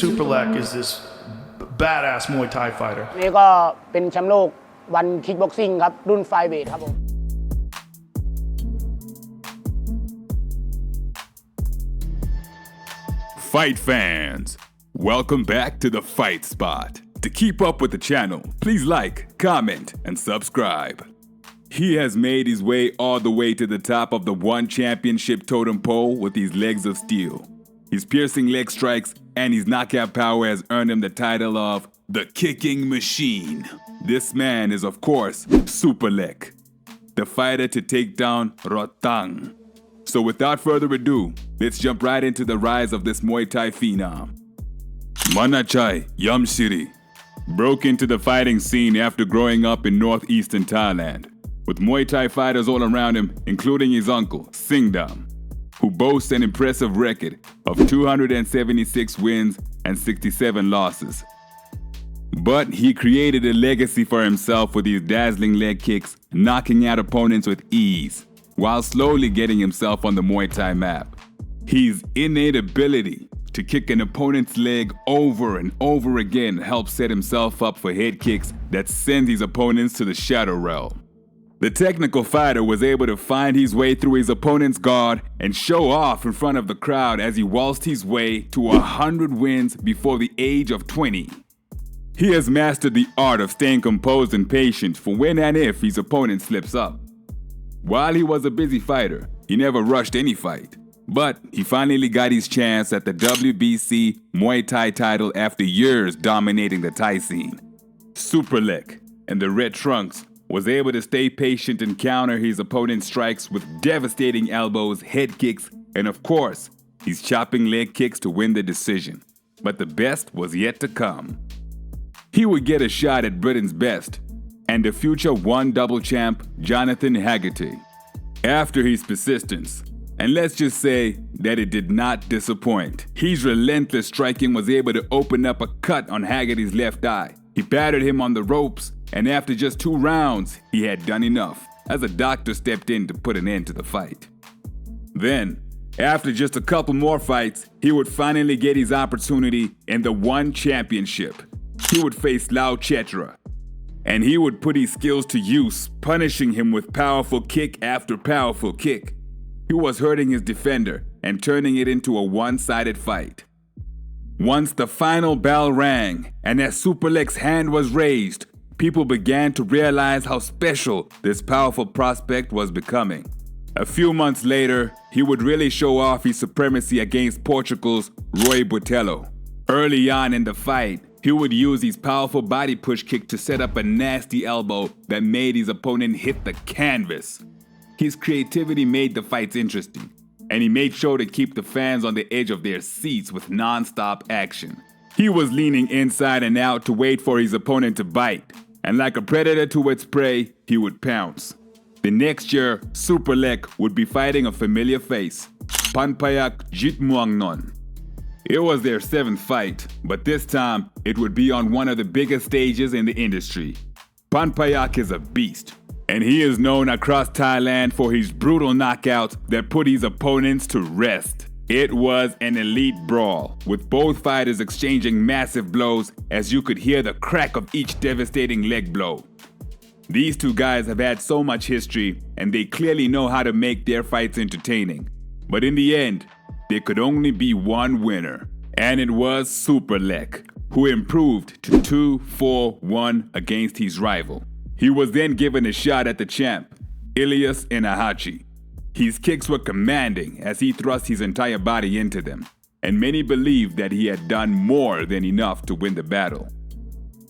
Superlek is this badass Muay Thai fighter. นี่ก็เป็นแชมป์โลกวันคิกบ็อกซิ่งครับรุ่นไฟเวทครับผม Fight fans, welcome back to the Fight Spot. To keep up with the channel, please like, comment, and subscribe. He has made his way all the way to the top of the one championship totem pole with his legs of steel. His piercing leg strikes and his knockout power has earned him the title of the Kicking Machine. This man is, of course, Superlek, the fighter to take down Rodtang. So without further ado, let's jump right into the rise of this Muay Thai phenom. Manachai Yamshiri broke into the fighting scene after growing up in northeastern Thailand, with Muay Thai fighters all around him, including his uncle, Singdam, who boasts an impressive record of 276 wins and 67 losses. But he created a legacy for himself with his dazzling leg kicks, knocking out opponents with ease, while slowly getting himself on the Muay Thai map. His innate ability to kick an opponent's leg over and over again helps set himself up for head kicks that send his opponents to the shadow realm. The technical fighter was able to find his way through his opponent's guard and show off in front of the crowd as he waltzed his way to 100 wins before the age of 20. He has mastered the art of staying composed and patient for when and if his opponent slips up. While he was a busy fighter, he never rushed any fight. But he finally got his chance at the WBC Muay Thai title after years dominating the Thai scene. Superlek and the Red Trunks was able to stay patient and counter his opponent's strikes with devastating elbows, head kicks, and of course, his chopping leg kicks to win the decision. But the best was yet to come. He would get a shot at Britain's best, and the future one-double champ, Jonathan Haggerty. After his persistence, and let's just say that it did not disappoint. His relentless striking was able to open up a cut on Haggerty's left eye. He battered him on the ropes, and after just 2 rounds, he had done enough, as a doctor stepped in to put an end to the fight. Then, after just a couple more fights, he would finally get his opportunity in the One Championship. He would face Lau Chetra, and he would put his skills to use, punishing him with powerful kick after powerful kick. He was hurting his defender and turning it into a one-sided fight. Once the final bell rang and as Superlek's hand was raised, people began to realize how special this powerful prospect was becoming. A few months later, he would really show off his supremacy against Portugal's Rui Botelho. Early on in the fight, he would use his powerful body push kick to set up a nasty elbow that made his opponent hit the canvas. His creativity made the fights interesting, and he made sure to keep the fans on the edge of their seats with non-stop action. He was leaning inside and out to wait for his opponent to bite, and like a predator to its prey, he would pounce. The next year, Superlek would be fighting a familiar face, Rodtang Jitmuangnon. It was their 7th fight, but this time, it would be on one of the biggest stages in the industry. Rodtang is a beast, and he is known across Thailand for his brutal knockouts that put his opponents to rest. It was an elite brawl, with both fighters exchanging massive blows as you could hear the crack of each devastating leg blow. These 2 guys have had so much history, and they clearly know how to make their fights entertaining. But in the end, there could only be one winner, and it was Superlek, who improved to 2-4-1 against his rival. He was then given a shot at the champ, Ilyas Enahachi. His kicks were commanding as he thrust his entire body into them, and many believed that he had done more than enough to win the battle.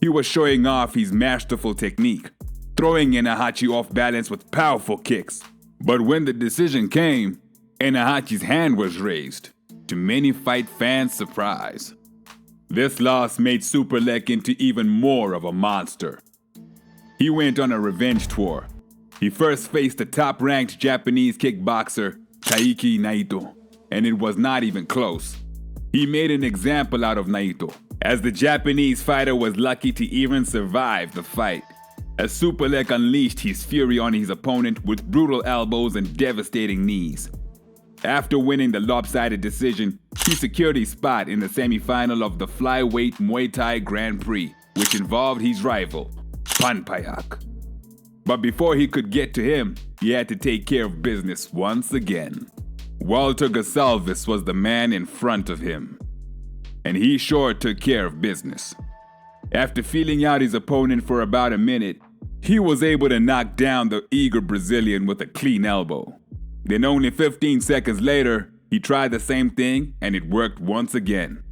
He was showing off his masterful technique, throwing Enahachi off balance with powerful kicks. But when the decision came, Enahachi's hand was raised, to many fight fans' surprise. This loss made Superlek into even more of a monster. He went on a revenge tour. He first faced the top-ranked Japanese kickboxer, Taiki Naito, and it was not even close. He made an example out of Naito, as the Japanese fighter was lucky to even survive the fight, as Superlek unleashed his fury on his opponent with brutal elbows and devastating knees. After winning the lopsided decision, he secured his spot in the semi-final of the flyweight Muay Thai Grand Prix, which involved his rival, Panpayak. But before he could get to him, he had to take care of business once again. Walter Gonsalves was the man in front of him, and he sure took care of business. After feeling out his opponent for about a minute, he was able to knock down the eager Brazilian with a clean elbow. Then only 15 seconds later, he tried the same thing and it worked once again.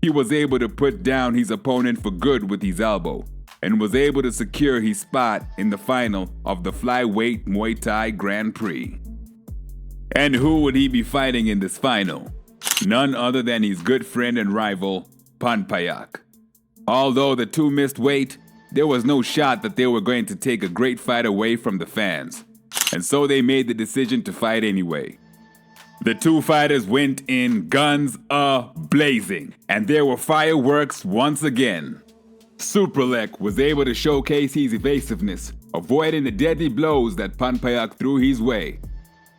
He was able to put down his opponent for good with his elbow and was able to secure his spot in the final of the flyweight Muay Thai Grand Prix. And who would he be fighting in this final? None other than his good friend and rival, Panpayak. Although the two missed weight, there was no shot that they were going to take a great fight away from the fans, and so they made the decision to fight anyway. The two fighters went in guns a-blazing, and there were fireworks once again. Superlek was able to showcase his evasiveness, avoiding the deadly blows that Panpayak threw his way.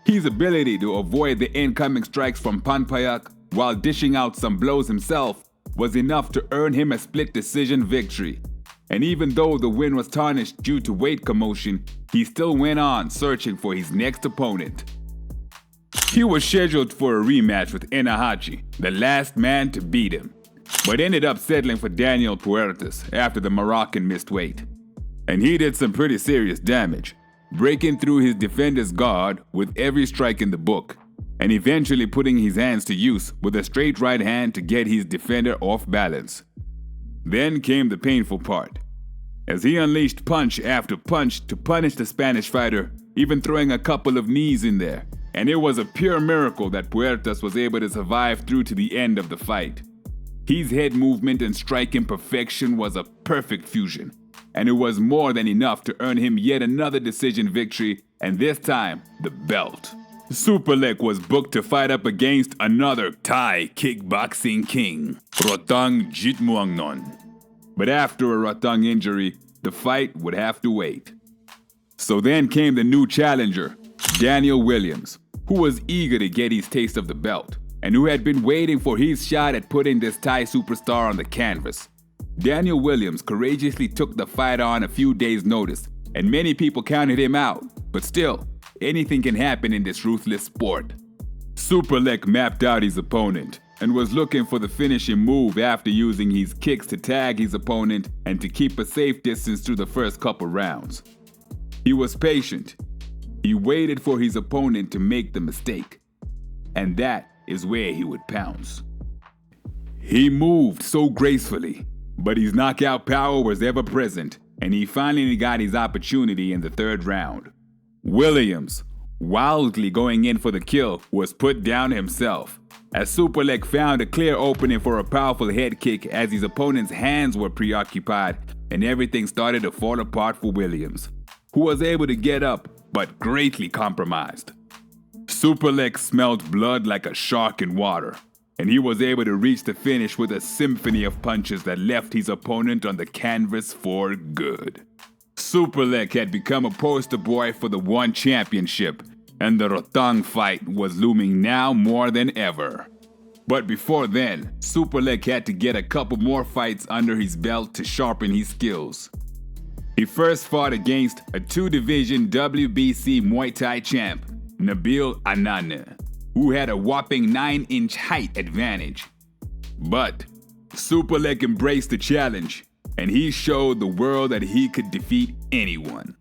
His ability to avoid the incoming strikes from Panpayak while dishing out some blows himself was enough to earn him a split decision victory. And even though the win was tarnished due to weight commotion, he still went on searching for his next opponent. He was scheduled for a rematch with Inahachi, the last man to beat him, but ended up settling for Daniel Puertas after the Moroccan missed weight. And he did some pretty serious damage, breaking through his defender's guard with every strike in the book, and eventually putting his hands to use with a straight right hand to get his defender off balance. Then came the painful part, as he unleashed punch after punch to punish the Spanish fighter, even throwing a couple of knees in there, and it was a pure miracle that Puertas was able to survive through to the end of the fight. His head movement and striking perfection was a perfect fusion, and it was more than enough to earn him yet another decision victory, and this time, the belt. Superlek was booked to fight up against another Thai kickboxing king, Rodtang Jitmuangnon. But after a Rodtang injury, the fight would have to wait. So then came the new challenger, Daniel Williams, who was eager to get his taste of the belt, and who had been waiting for his shot at putting this Thai superstar on the canvas. Daniel Williams courageously took the fight on a few days' notice, and many people counted him out, but still, anything can happen in this ruthless sport. Superlek mapped out his opponent and was looking for the finishing move after using his kicks to tag his opponent and to keep a safe distance through the first couple rounds. He was patient. He waited for his opponent to make the mistake, and that is where he would pounce. He moved so gracefully, but his knockout power was ever present, and he finally got his opportunity in the third round. Williams, wildly going in for the kill, was put down himself, as Superlek found a clear opening for a powerful head kick as his opponent's hands were preoccupied, and everything started to fall apart for Williams, who was able to get up but greatly compromised. Superlek smelled blood like a shark in water, and he was able to reach the finish with a symphony of punches that left his opponent on the canvas for good. Superlek had become a poster boy for the One Championship, and the Rodtang fight was looming now more than ever. But before then, Superlek had to get a couple more fights under his belt to sharpen his skills. He first fought against a two-division WBC Muay Thai champ, Nabil Anane, who had a whopping 9-inch height advantage. But Superlek embraced the challenge, and he showed the world that he could defeat anyone.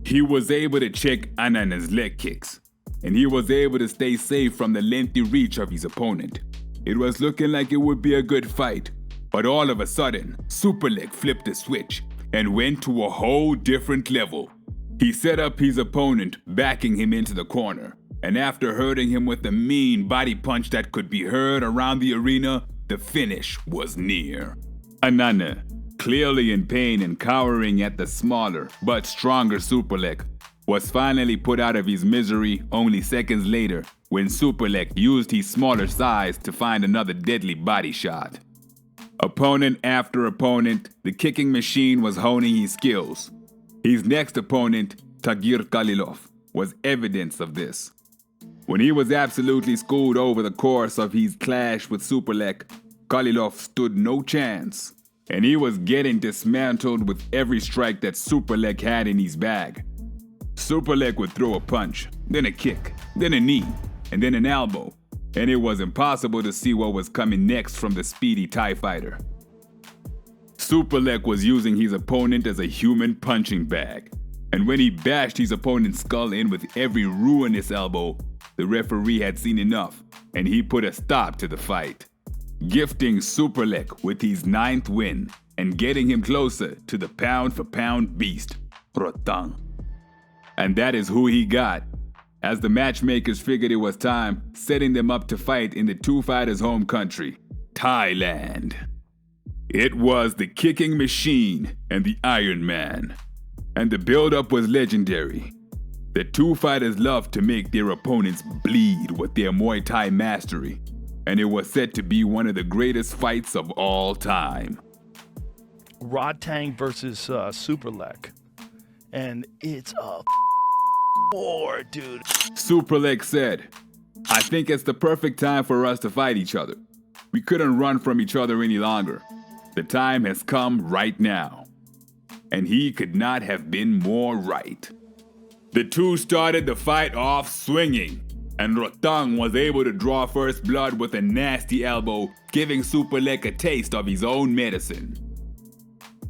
He was able to check Anane's leg kicks, and he was able to stay safe from the lengthy reach of his opponent. It was looking like it would be a good fight, but all of a sudden, Superlek flipped a switch and went to a whole different level. He set up his opponent, backing him into the corner, and after hurting him with a mean body punch that could be heard around the arena, the finish was near. Anane, clearly in pain and cowering at the smaller but stronger Superlek, was finally put out of his misery only seconds later when Superlek used his smaller size to find another deadly body shot. Opponent after opponent, the kicking machine was honing his skills. His next opponent, Tagir Kalilov, was evidence of this. When he was absolutely schooled over the course of his clash with Superlek, Kalilov stood no chance, and he was getting dismantled with every strike that Superlek had in his bag. Superlek would throw a punch, then a kick, then a knee, and then an elbow, and it was impossible to see what was coming next from the speedy Thai fighter. Superlek was using his opponent as a human punching bag, and when he bashed his opponent's skull in with every ruinous elbow, the referee had seen enough, and he put a stop to the fight, gifting Superlek with his 9th win and getting him closer to the pound-for-pound beast, Rodtang. And that is who he got, as the matchmakers figured it was time, setting them up to fight in the two fighters' home country, Thailand. It was the Kicking Machine and the Iron Man, and the build-up was legendary. The two fighters loved to make their opponents bleed with their Muay Thai mastery, and it was said to be one of the greatest fights of all time. Rodtang versus Superlek. And it's a war, dude. Superlek said, "I think it's the perfect time for us to fight each other. We couldn't run from each other any longer. The time has come right now." And he could not have been more right. The two started the fight off swinging, and Rodtang was able to draw first blood with a nasty elbow, giving Superlek a taste of his own medicine.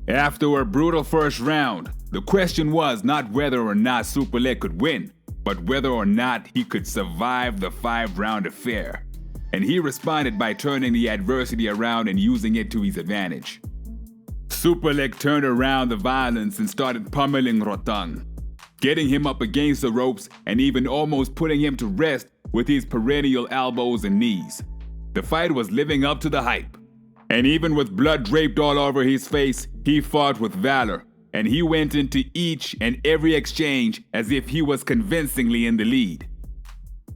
After a brutal first round, the question was not whether or not Superlek could win, but whether or not he could survive the 5-round affair. And he responded by turning the adversity around and using it to his advantage. Superlek turned around the violence and started pummeling Rodtang, getting him up against the ropes and even almost putting him to rest with his perennial elbows and knees. The fight was living up to the hype. And even with blood draped all over his face, he fought with valor, and he went into each and every exchange as if he was convincingly in the lead.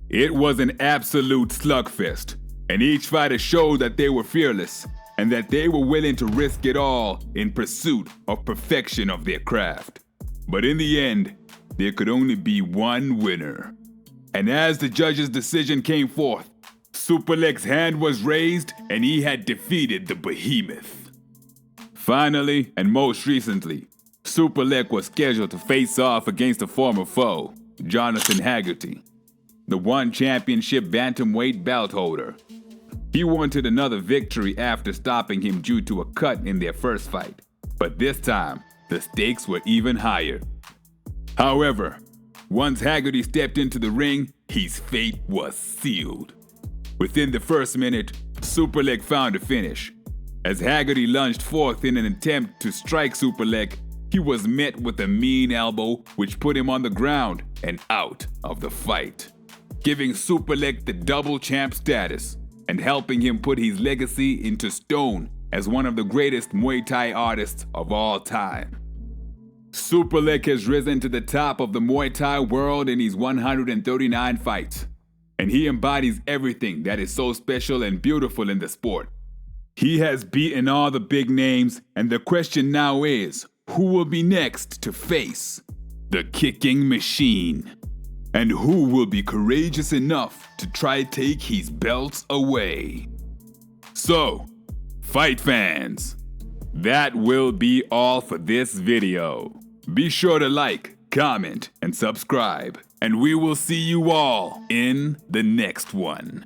It was an absolute slugfest, and each fighter showed that they were fearless and that they were willing to risk it all in pursuit of perfection of their craft. But in the end, there could only be one winner. And as the judge's decision came forth, Superlek's hand was raised and he had defeated the behemoth. Finally, and most recently, Superlek was scheduled to face off against a former foe, Jonathan Haggerty, the one championship bantamweight belt holder. He wanted another victory after stopping him due to a cut in their first fight, but this time, the stakes were even higher. However, once Haggerty stepped into the ring, his fate was sealed. Within the first minute, Superlek found a finish. As Haggerty lunged forth in an attempt to strike Superlek, he was met with a mean elbow which put him on the ground and out of the fight, giving Superlek the double champ status and helping him put his legacy into stone as one of the greatest Muay Thai artists of all time. Superlek has risen to the top of the Muay Thai world in his 139 fights, and he embodies everything that is so special and beautiful in the sport. He has beaten all the big names, and the question now is, who will be next to face the Kicking Machine? And who will be courageous enough to try to take his belts away? So, fight fans, that will be all for this video. Be sure to like, comment, and subscribe, and we will see you all in the next one.